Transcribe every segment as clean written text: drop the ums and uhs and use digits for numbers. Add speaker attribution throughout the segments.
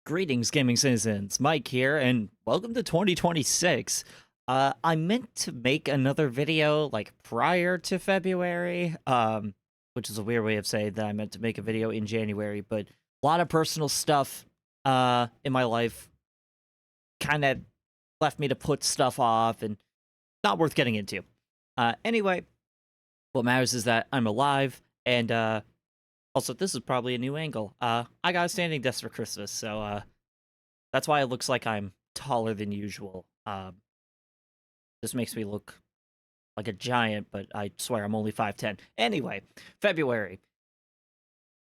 Speaker 1: Greetings, gaming citizens. Mike here, and welcome to 2026. I meant to make another video like prior to February, which is a weird way of saying that I meant to make a video in January, but a lot of personal stuff in my life kind of left me to put stuff off and not worth getting into. Anyway, what matters is that I'm alive, and also this is probably a new angle. I got a standing desk for Christmas, so that's why it looks like I'm taller than usual. This makes me look like a giant, but I swear I'm only 5'10". Anyway, February.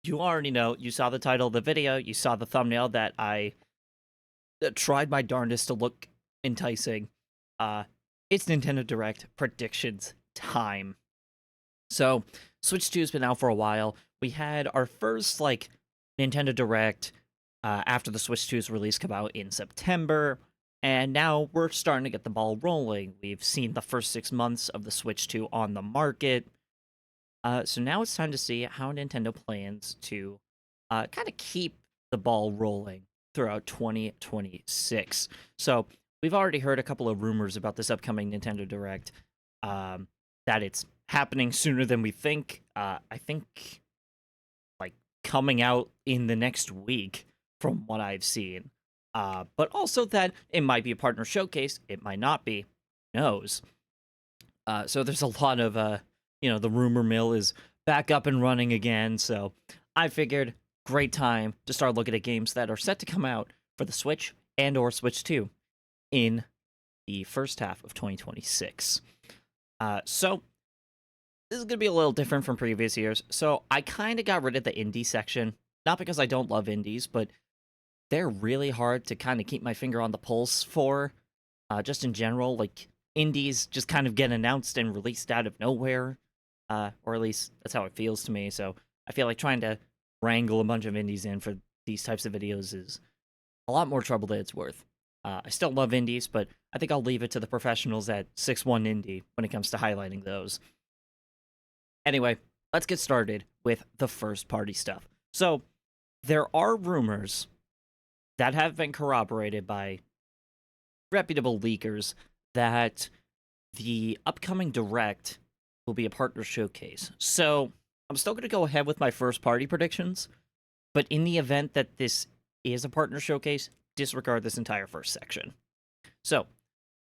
Speaker 1: You already know, you saw the title of the video, you saw the thumbnail that I tried my darndest to look enticing. It's Nintendo Direct predictions time. So, Switch 2 has been out for a while. We had our first, Nintendo Direct after the Switch 2's release come out in September, and now we're starting to get the ball rolling. We've seen the first 6 months of the Switch 2 on the market, so now it's time to see how Nintendo plans to kind of keep the ball rolling throughout 2026. So we've already heard a couple of rumors about this upcoming Nintendo Direct, that it's happening sooner than we think. I think, coming out in the next week from what I've seen. But also that it might be a partner showcase, it might not be, who knows. So there's a lot of, the rumor mill is back up and running again, so I figured, great time to start looking at games that are set to come out for the Switch and or Switch 2 in the first half of 2026. So this is going to be a little different from previous years. So I kind of got rid of the indie section, not because I don't love indies, but they're really hard to kind of keep my finger on the pulse for, just in general. Like, indies just kind of get announced and released out of nowhere, or at least that's how it feels to me. So I feel like trying to wrangle a bunch of indies in for these types of videos is a lot more trouble than it's worth. I still love indies, but I think I'll leave it to the professionals at 6-1 Indie when it comes to highlighting those. Anyway, let's get started with the first party stuff. So, there are rumors that have been corroborated by reputable leakers that the upcoming Direct will be a partner showcase. So, I'm still going to go ahead with my first party predictions, but in the event that this is a partner showcase, disregard this entire first section. So,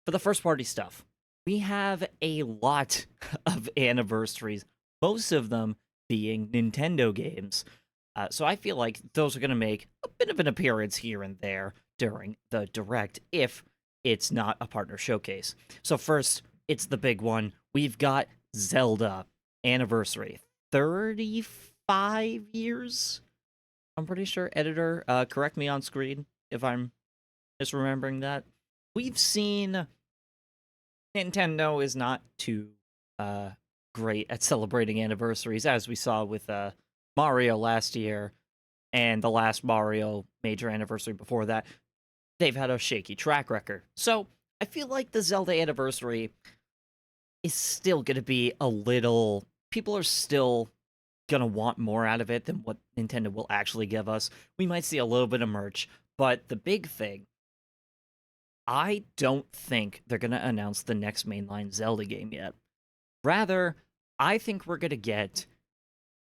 Speaker 1: for the first party stuff, we have a lot of anniversaries, most of them being Nintendo games. So I feel like those are going to make a bit of an appearance here and there during the Direct, if it's not a partner showcase. So first, it's the big one. We've got Zelda Anniversary. 35 years? I'm pretty sure. Editor, correct me on screen if I'm misremembering that. We've seen Nintendo is not too great at celebrating anniversaries, as we saw with Mario last year and the last Mario major anniversary before that. They've had a shaky track record. So I feel like the Zelda anniversary is still going to be a little... People are still going to want more out of it than what Nintendo will actually give us. We might see a little bit of merch, but the big thing, I don't think they're going to announce the next mainline Zelda game yet. Rather, I think we're going to get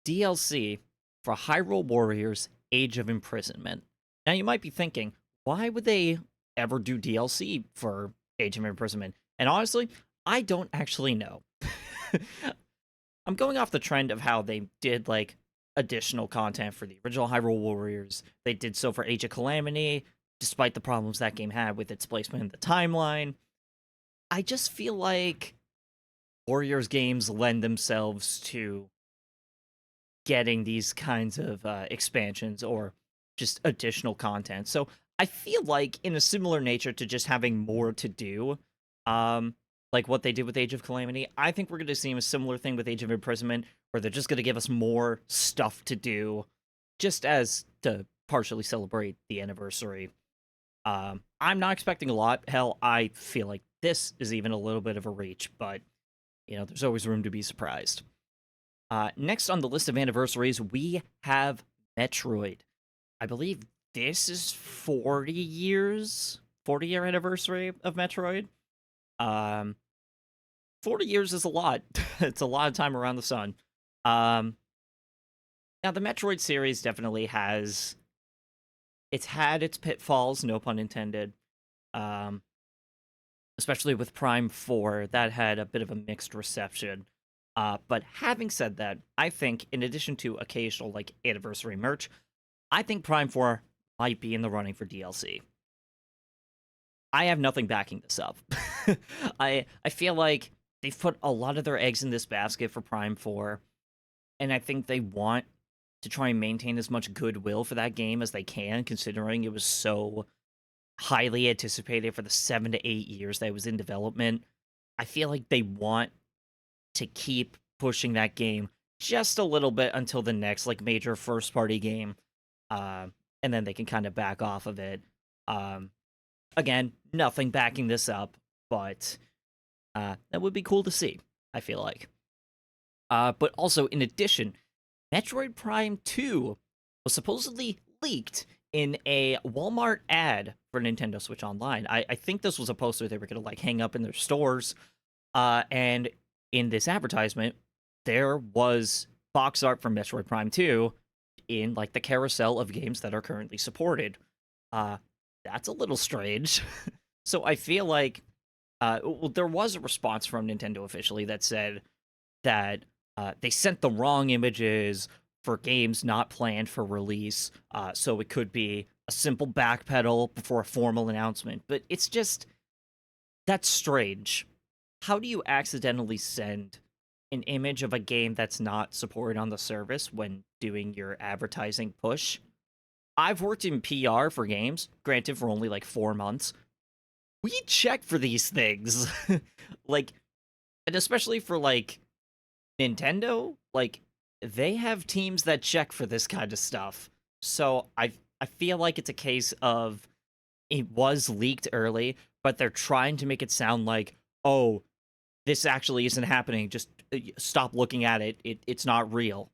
Speaker 1: DLC for Hyrule Warriors Age of Imprisonment. Now, you might be thinking, why would they ever do DLC for Age of Imprisonment? And honestly, I don't actually know. I'm going off the trend of how they did, additional content for the original Hyrule Warriors. They did so for Age of Calamity, despite the problems that game had with its placement in the timeline. I just feel like Warriors games lend themselves to getting these kinds of expansions or just additional content. So I feel like, in a similar nature to just having more to do, like what they did with Age of Calamity, I think we're going to see a similar thing with Age of Imprisonment, where they're just going to give us more stuff to do, just as to partially celebrate the anniversary. I'm not expecting a lot. Hell, I feel like this is even a little bit of a reach, but, there's always room to be surprised. Next on the list of anniversaries, we have Metroid. I believe this is 40 years, 40-year anniversary of Metroid. Um, 40 years is a lot. It's a lot of time around the sun. Um, Now the Metroid series definitely has it's had its pitfalls, no pun intended. Um, Especially with Prime 4, that had a bit of a mixed reception. But having said that, I think in addition to occasional like anniversary merch, I think Prime 4 might be in the running for DLC. I have nothing backing this up. I feel like they've put a lot of their eggs in this basket for Prime 4, and I think they want to try and maintain as much goodwill for that game as they can, considering it was so highly anticipated for the 7 to 8 years that it was in development. I feel like they want to keep pushing that game just a little bit until the next like major first party game, uh, and then they can kind of back off of it. Um, Again, nothing backing this up, but that would be cool to see. I feel like. But also, in addition, Metroid Prime 2 was supposedly leaked in a Walmart ad for Nintendo Switch Online. I think this was a poster they were going to like hang up in their stores. And in this advertisement, there was box art from Metroid Prime 2 in like the carousel of games that are currently supported. Uh, that's a little strange. So I feel like well, there was a response from Nintendo officially that said that they sent the wrong images for games not planned for release, so it could be a simple backpedal before a formal announcement. But it's just that's strange. How do you accidentally send an image of a game that's not supported on the service when doing your advertising push? I've worked in PR for games, granted for only like 4 months. We check for these things. Like, and especially for like Nintendo, like they have teams that check for this kind of stuff. So I feel like it's a case of it was leaked early, but they're trying to make it sound like, oh, this actually isn't happening. Just stop looking at it. It's not real.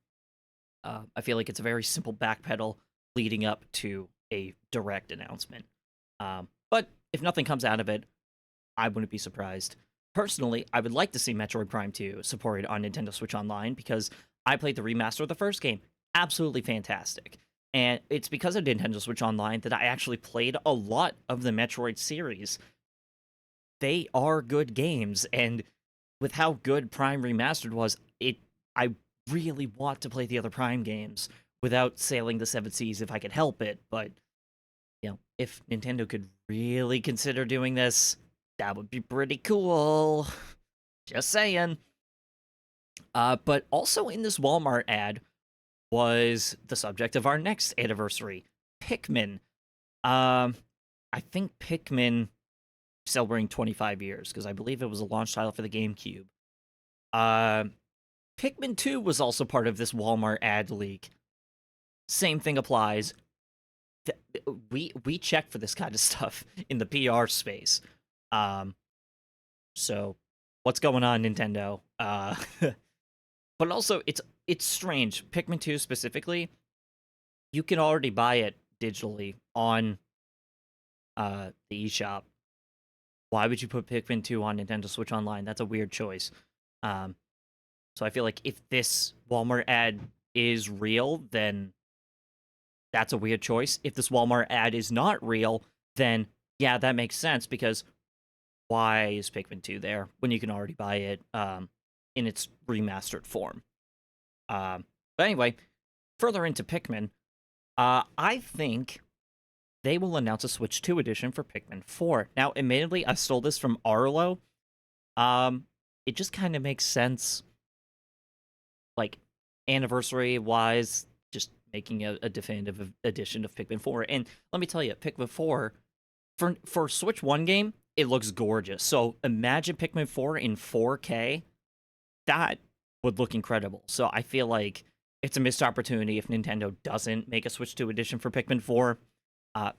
Speaker 1: I feel like it's a very simple backpedal leading up to a direct announcement. But if nothing comes out of it, I wouldn't be surprised. Personally, I would like to see Metroid Prime 2 supported on Nintendo Switch Online because I played the remaster of the first game. Absolutely fantastic. And it's because of Nintendo Switch Online that I actually played a lot of the Metroid series. They are good games, and with how good Prime Remastered was, I really want to play the other Prime games without sailing the seven seas if I could help it. But if Nintendo could really consider doing this, that would be pretty cool. Just saying. But also in this Walmart ad was the subject of our next anniversary, Pikmin. I think Pikmin celebrating 25 years because I believe it was a launch title for the GameCube. Pikmin 2 was also part of this Walmart ad leak. Same thing applies. We check for this kind of stuff in the PR space. So what's going on, Nintendo? But also it's strange. Pikmin 2 specifically, you can already buy it digitally on the eShop. Why would you put Pikmin 2 on Nintendo Switch Online? That's a weird choice. So I feel like if this Walmart ad is real, then that's a weird choice. If this Walmart ad is not real, then yeah, that makes sense because why is Pikmin 2 there when you can already buy it in its remastered form? But anyway, further into Pikmin, I think they will announce a Switch 2 edition for Pikmin 4. Now, admittedly, I stole this from Arlo. It just kind of makes sense, like, anniversary-wise, just making a definitive edition of Pikmin 4. And let me tell you, Pikmin 4, for Switch 1 game, it looks gorgeous. So imagine Pikmin 4 in 4K. That would look incredible. So I feel like it's a missed opportunity if Nintendo doesn't make a Switch 2 edition for Pikmin 4.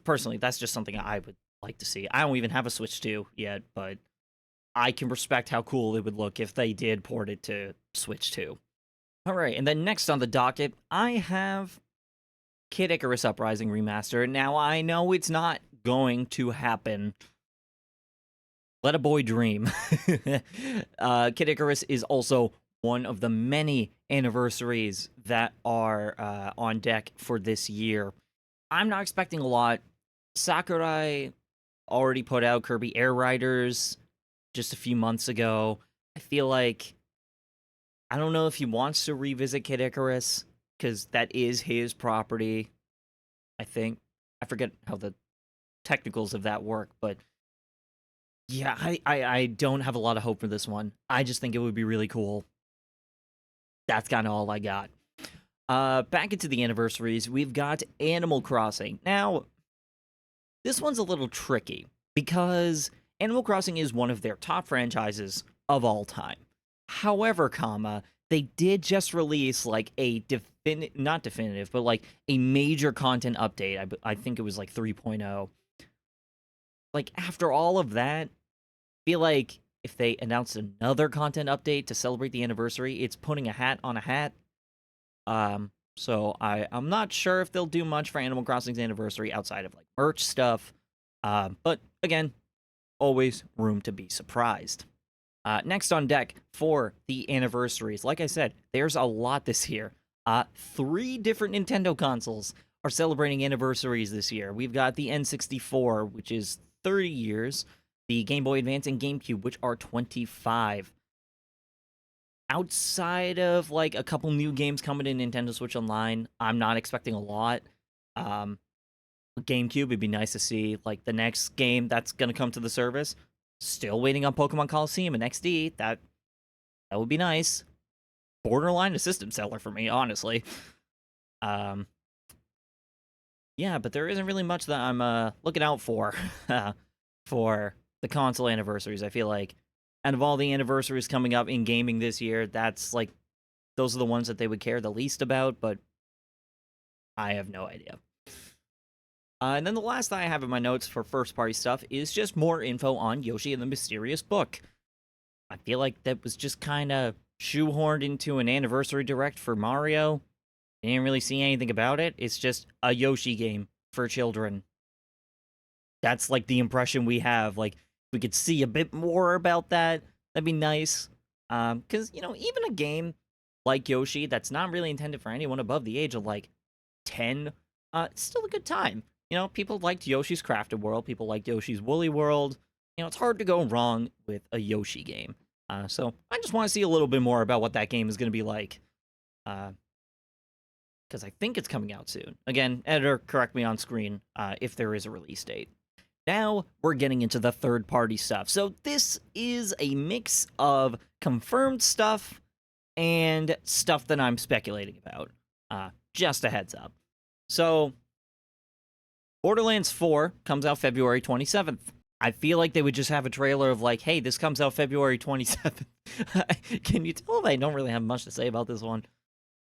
Speaker 1: Personally, that's just something I would like to see. I don't even have a Switch 2 yet, but I can respect how cool it would look if they did port it to Switch 2. All right, and then next on the docket, I have Kid Icarus Uprising Remaster. Now, I know it's not going to happen. Let a boy dream. Kid Icarus is also one of the many anniversaries that are on deck for this year. I'm not expecting a lot. Sakurai already put out Kirby Air Riders just a few months ago. I feel like I don't know if he wants to revisit Kid Icarus because that is his property. I think I forget how the technicals of that work, but yeah, I don't have a lot of hope for this one. I just think it would be really cool. That's kind of all I got. Back into the anniversaries, we've got Animal Crossing. Now, this one's a little tricky because Animal Crossing is one of their top franchises of all time. However, they did just release like a not definitive, but like a major content update. I think it was like 3.0. Like after all of that, I feel like if they announced another content update to celebrate the anniversary, it's putting a hat on a hat. So I'm not sure if they'll do much for Animal Crossing's anniversary outside of like merch stuff. But again, always room to be surprised. Next on deck for the anniversaries, like I said, there's a lot this year. 3 different Nintendo consoles are celebrating anniversaries this year. We've got the N64, which is 30 years, the Game Boy Advance and GameCube, which are 25. Outside of like a couple new games coming to Nintendo Switch Online, I'm not expecting a lot. GameCube, it'd be nice to see like the next game that's gonna come to the service. Still waiting on Pokemon Coliseum and XD. That would be nice. Borderline a system seller for me, honestly. Yeah, but there isn't really much that I'm looking out for for the console anniversaries. I feel like out of all the anniversaries coming up in gaming this year, that's like those are the ones that they would care the least about, but I have no idea. And then the last thing I have in my notes for first party stuff is just more info on Yoshi and the Mysterious Book. I feel like that was just kind of shoehorned into an anniversary direct for Mario. I didn't really see anything about it. It's just a Yoshi game for children. That's like the impression we have. Like, if we could see a bit more about that, that'd be nice. Because, you know, even a game like Yoshi that's not really intended for anyone above the age of like 10, it's still a good time. You know, people liked Yoshi's Crafted World, people liked Yoshi's Woolly World. You know, it's hard to go wrong with a Yoshi game. So I just want to see a little bit more about what that game is going to be like. Because I think it's coming out soon. Again, editor, correct me on screen if there is a release date. Now we're getting into the third-party stuff. So this is a mix of confirmed stuff and stuff that I'm speculating about. Just a heads up. So Borderlands 4 comes out February 27th. I feel like they would just have a trailer of like, hey, this comes out February 27th. Can you tell I don't really have much to say about this one?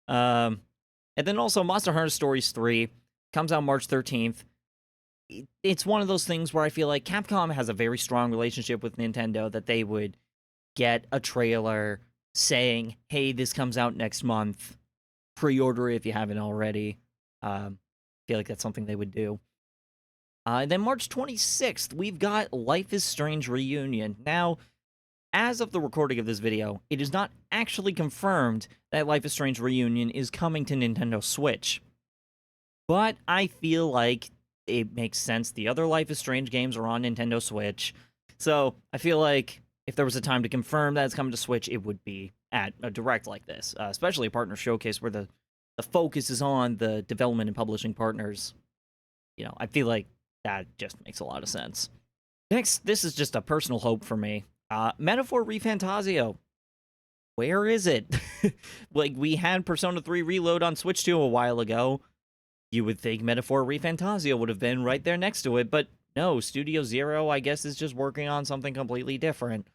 Speaker 1: And then also Monster Hunter Stories 3 comes out March 13th. It's one of those things where I feel like Capcom has a very strong relationship with Nintendo that they would get a trailer saying, hey, this comes out next month. Pre-order it if you haven't already. I feel like that's something they would do. And then March 26th, we've got Life is Strange Reunion. Now, as of the recording of this video, it is not actually confirmed that Life is Strange Reunion is coming to Nintendo Switch. But I feel like it makes sense. The other Life is Strange games are on Nintendo Switch. So I feel like if there was a time to confirm that it's coming to Switch, it would be at a direct like this. Especially a partner showcase where the focus is on the development and publishing partners. You know, I feel like that just makes a lot of sense. Next, this is just a personal hope for me. Metaphor ReFantazio. Where is it? Like, we had Persona 3 Reload on Switch 2 a while ago. You would think Metaphor ReFantazio would have been right there next to it, but no, Studio Zero, I guess, is just working on something completely different.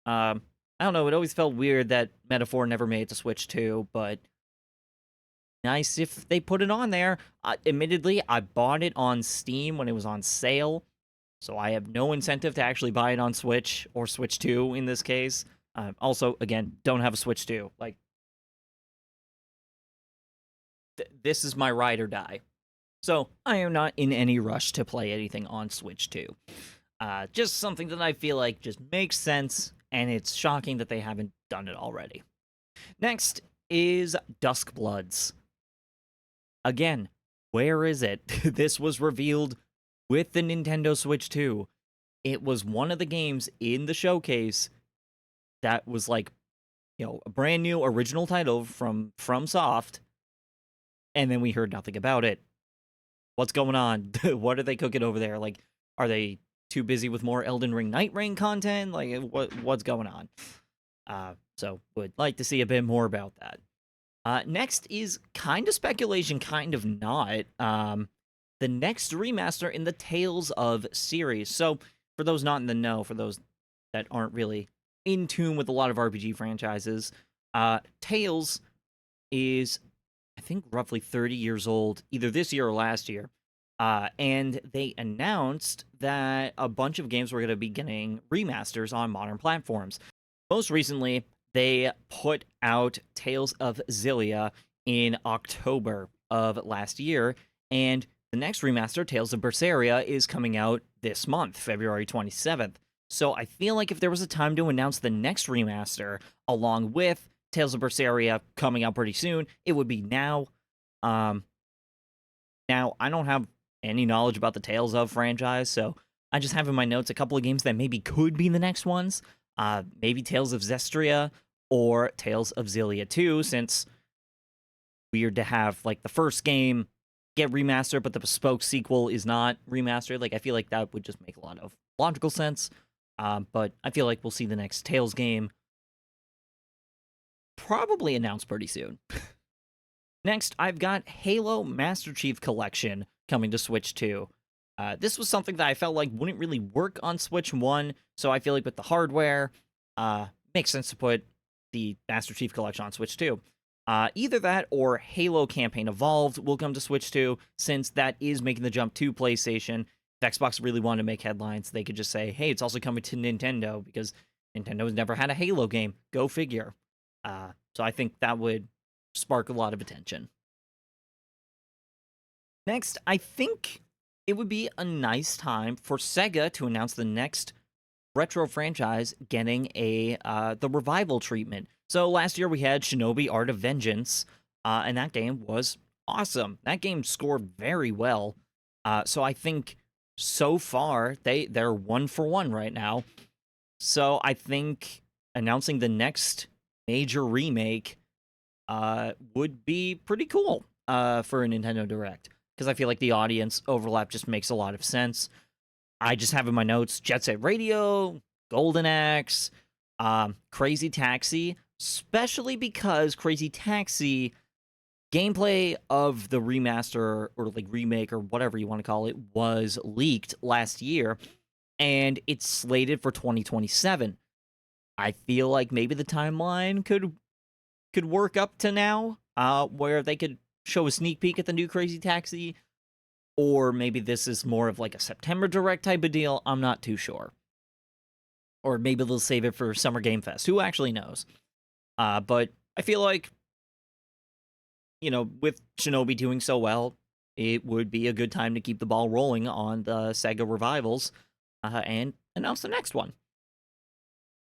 Speaker 1: I don't know, it always felt weird that Metaphor never made it to Switch 2, but nice if they put it on there. Admittedly, I bought it on Steam when it was on sale, so I have no incentive to actually buy it on Switch, or Switch 2 in this case. Also, again, don't have a Switch 2. Like, this is my ride or die. So I am not in any rush to play anything on Switch 2. Just something that I feel like just makes sense, and it's shocking that they haven't done it already. Next is Duskbloods. Again, where is it? This was revealed with the Nintendo Switch 2. It was one of the games in the showcase that was like, a brand new original title from FromSoft, and then we heard nothing about it. What's going on? What are they cooking over there? Like, are they too busy with more Elden Ring Night Rain content? Like, what's going on? So would like to see a bit more about that. Next is kind of speculation, kind of not. The next remaster in the Tales of series. So for those not in the know, for those that aren't really in tune with a lot of RPG franchises, Tales is, I think, roughly 30 years old, either this year or last year. And they announced that a bunch of games were going to be getting remasters on modern platforms. Most recently, they put out Tales of Xillia in October of last year, and the next remaster, Tales of Berseria, is coming out this month, February 27th. So I feel like if there was a time to announce the next remaster, along with Tales of Berseria coming out pretty soon, it would be now. Now, I don't have any knowledge about the Tales of franchise, so I just have in my notes a couple of games that maybe could be the next ones. Maybe Tales of Zestria or Tales of Xillia 2, since weird to have like the first game get remastered, but the bespoke sequel is not remastered. Like, I feel like that would just make a lot of logical sense. But I feel like we'll see the next Tales game probably announced pretty soon. Next, I've got Halo Master Chief Collection coming to Switch 2. This was something that I felt like wouldn't really work on Switch 1, so I feel like with the hardware, makes sense to put the Master Chief Collection on Switch 2. Either that or Halo Campaign Evolved will come to Switch 2, since that is making the jump to PlayStation. If Xbox really wanted to make headlines, they could just say, hey, it's also coming to Nintendo, because Nintendo has never had a Halo game. Go figure. So I think that would spark a lot of attention. Next, I think it would be a nice time for Sega to announce the next retro franchise getting the revival treatment. So last year we had Shinobi Art of Vengeance, and that game was awesome. That game scored very well. So I think so far they're 1-for-1 right now. So I think announcing the next major remake would be pretty cool for a Nintendo Direct, because I feel like the audience overlap just makes a lot of sense. I just have in my notes Jet Set Radio, Golden Axe, Crazy Taxi, especially because Crazy Taxi gameplay of the remaster or like remake or whatever you want to call it was leaked last year, and it's slated for 2027. I feel like maybe the timeline could work up to now, where they could show a sneak peek at the new Crazy Taxi, or maybe this is more of like a September Direct type of deal. I'm not too sure. Or maybe they'll save it for Summer Game Fest. Who actually knows? But I feel like, with Shinobi doing so well, it would be a good time to keep the ball rolling on the Sega revivals and announce the next one.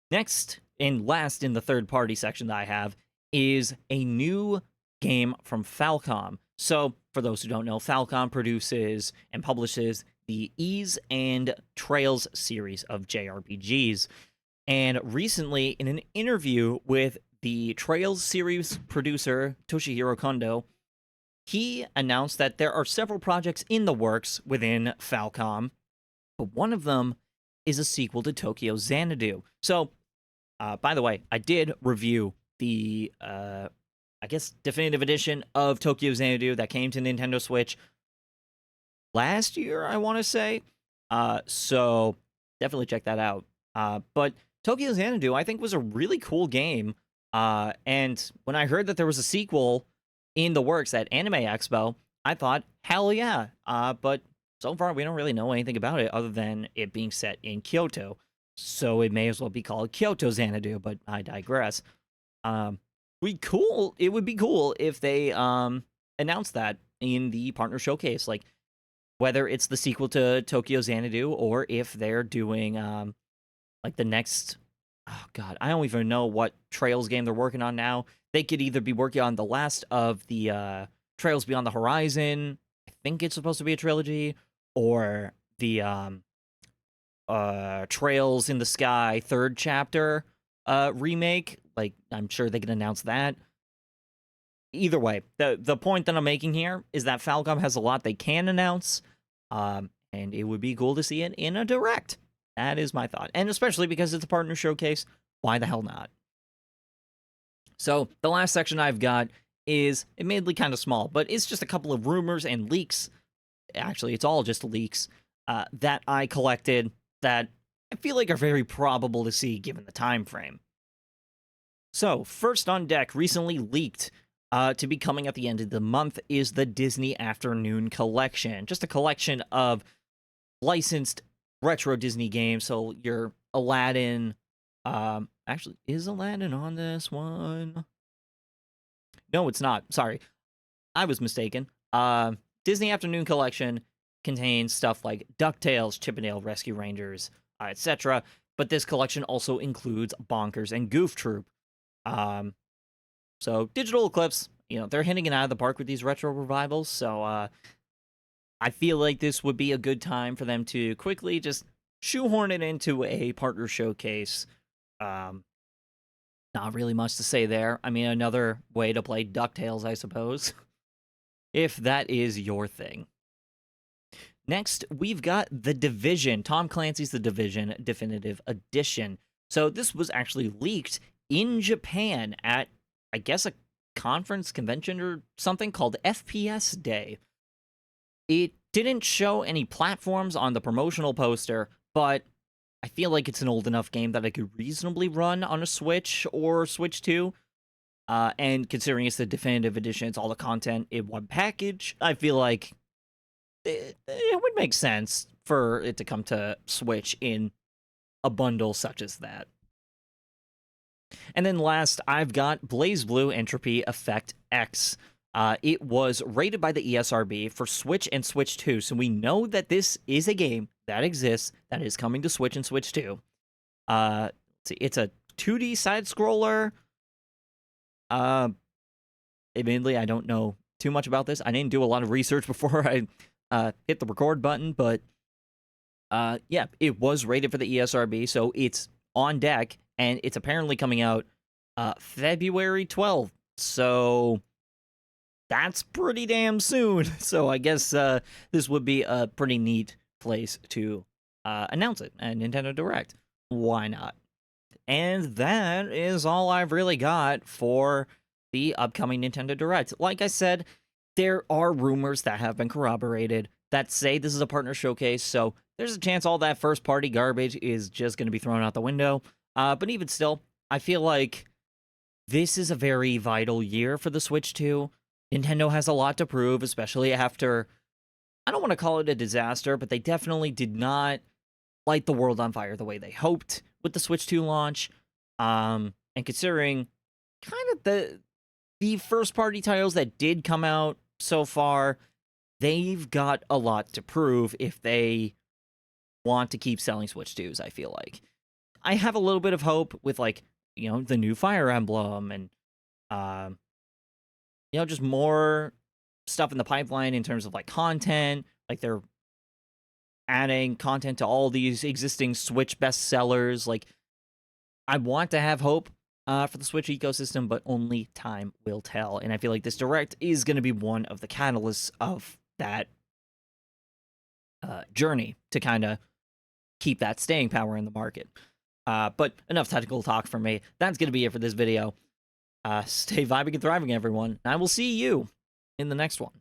Speaker 1: Next and last in the third-party section that I have is a new game from Falcom. So, for those who don't know, Falcom produces and publishes the Ys and Trails series of JRPGs. And recently, in an interview with the Trails series producer, Toshihiro Kondo, he announced that there are several projects in the works within Falcom, but one of them is a sequel to Tokyo Xanadu. So, by the way, I did review the, definitive edition of Tokyo Xanadu that came to Nintendo Switch last year, I want to say. So definitely check that out. But Tokyo Xanadu, I think, was a really cool game. And when I heard that there was a sequel in the works at Anime Expo, I thought, hell yeah. But so far, we don't really know anything about it other than it being set in Kyoto. So it may as well be called Kyoto Xanadu, but I digress. It would be cool if they announced that in the partner showcase, like whether it's the sequel to Tokyo Xanadu or if they're doing like the next, oh god, I don't even know what Trails game they're working on now. They could either be working on the last of the Trails Beyond the Horizon, I think it's supposed to be a trilogy, or the Trails in the Sky third chapter remake. Like, I'm sure they can announce that. Either way, the point that I'm making here is that Falcom has a lot they can announce, and it would be cool to see it in a direct. That is my thought, and especially because it's a partner showcase, why the hell not? So the last section I've got is admittedly kind of small, but it's just a couple of rumors and leaks. Actually, it's all just leaks that I collected that I feel like are very probable to see given the time frame. So, first on deck, recently leaked to be coming at the end of the month is the Disney Afternoon Collection. Just a collection of licensed retro Disney games. So your Aladdin, actually, is Aladdin on this one? No, it's not. Sorry, I was mistaken. Disney Afternoon Collection contains stuff like DuckTales, Chip 'n Dale Rescue Rangers, etc. But this collection also includes Bonkers and Goof Troop. So Digital Eclipse, they're hitting it out of the park with these retro revivals. So I feel like this would be a good time for them to quickly just shoehorn it into a partner showcase. Not really much to say there. I mean, another way to play DuckTales, I suppose, if that is your thing. Next, we've got The Division, Tom Clancy's The Division Definitive Edition. So this was actually leaked in Japan at, I guess, a conference convention or something called FPS Day. It didn't show any platforms on the promotional poster, but I feel like it's an old enough game that I could reasonably run on a Switch or Switch 2. And considering it's the definitive edition, it's all the content in one package, I feel like it would make sense for it to come to Switch in a bundle such as that. And then last, I've got BlazBlue Entropy Effect X. It was rated by the ESRB for Switch and Switch 2, so we know that this is a game that exists that is coming to Switch and Switch 2. It's a 2D side-scroller. Admittedly, I don't know too much about this. I didn't do a lot of research before I hit the record button, but yeah, it was rated for the ESRB, so it's on deck, and it's apparently coming out February 12th, so that's pretty damn soon. So I guess this would be a pretty neat place to announce it at Nintendo Direct. Why not? And that is all I've really got for the upcoming Nintendo Direct. Like I said, there are rumors that have been corroborated that say this is a partner showcase, so there's a chance all that first-party garbage is just going to be thrown out the window. But even still, I feel like this is a very vital year for the Switch 2. Nintendo has a lot to prove, especially after, I don't want to call it a disaster, but they definitely did not light the world on fire the way they hoped with the Switch 2 launch. And considering kind of the first-party titles that did come out so far, they've got a lot to prove if they want to keep selling Switch 2s, I feel like. I have a little bit of hope with, like, the new Fire Emblem and, just more stuff in the pipeline in terms of, like, content. Like, they're adding content to all these existing Switch bestsellers. Like, I want to have hope for the Switch ecosystem, but only time will tell. And I feel like this Direct is going to be one of the catalysts of that journey to kind of keep that staying power in the market. But enough technical talk from me. That's going to be it for this video. Stay vibing and thriving, everyone. And I will see you in the next one.